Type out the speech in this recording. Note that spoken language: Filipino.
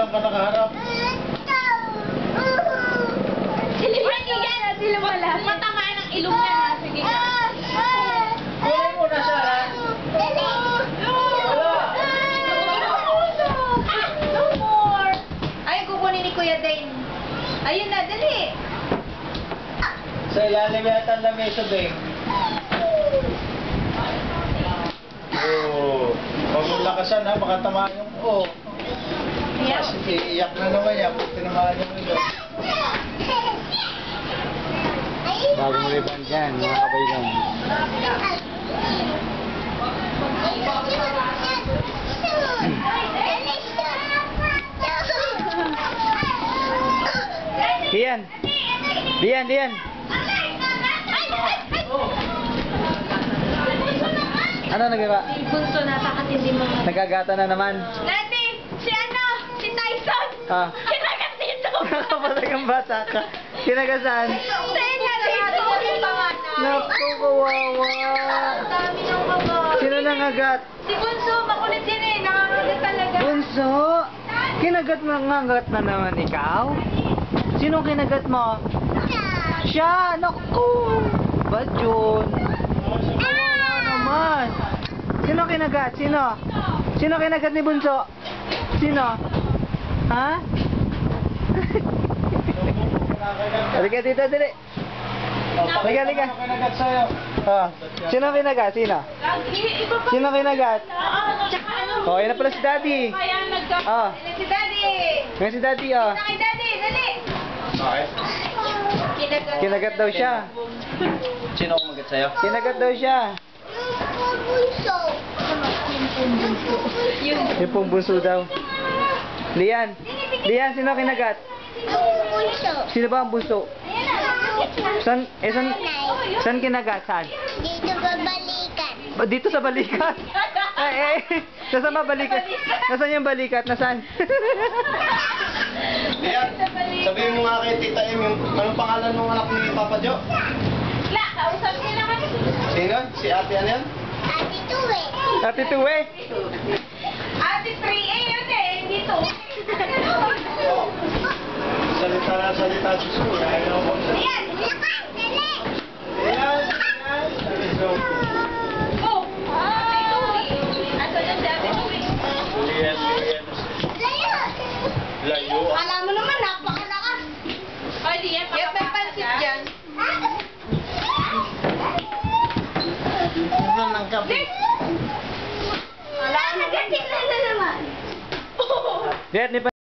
saan ka nakaharap? Sila wala. Matamaan ang ilong niya na. Sige na. Kunin mo na siya, ha? No more. Ay, kukunin ni Kuya Dane. Ayun na, dali. Sa ilalim yata ang lamesa, Beng. Oo. Huwag mong lakasan, ha? Baka tamaan yung Iyak. Kasi iiyak na naman yan. Pag tinamaan yung ilo. Bagong rebound yan, mga kabaylan. Diyan. Diyan, diyan. Ano nagawa? Si Bunso napakatindi mga. Nagagata na naman. Daddy, si Tyson. Ah. Kinagat dito. Nakapatay kang bata ka. Kinagasan. Sena dito. Yung pangalan. Naku, kawawa. Dami ng mga. Sino nangagat? Si Bunso, makulit yan eh. Nakakagat talaga. Bunso? Kinagat mo, nangagat na naman ikaw? Sino kinagat mo? Siya! Naku! Ba't yun? Kawawa naman. Sino kinagat? Sino? Sino kinagat ni Bunso? Sino? Ha? Halika dito, dali. Halika, halika. Ano kinagat sa'yo? Oh. Sino kinagat? Sino? Sino kinagat? Tsaka ano? Oh, yan na pala si Daddy. Kaya nagka... Ah. Si Daddy. Yan si Daddy, oh. Kay Daddy, dali. Bakit? Kinagat daw siya. Sino kumagat sa'yo? Kinagat daw siya. Yung pong bunso daw. Lian. Lian, sino kinagat? Sino ba ang bunso? Saan kinagat? Saan? Dito babalikan. Oh, dito sa balikat. Nasaan ba balikat? Nasaan yung balikat? Nasaan? Lian, sabihin mo nga kay Tita Em yung anong pangalan ng anak ni Papa Jo? La, kausap niya naman. Sino? Si ate ano yan? Ate Tuwe. Ate Tuwe. Ate 3A yun eh, hindi to. Salita na salita si Sue. Ayaw mo sa... Ayan! Lakas, dali. Lian! Sabi Sophie. Oh! Ate Tuwi. Asa na si Ate Tuwi? Lian. Layo. Layo. Kala mo naman, napakalakas. Ay, di yan. Yan, may pansit dyan. Ano ng kape? Wala na naman. Dad, ni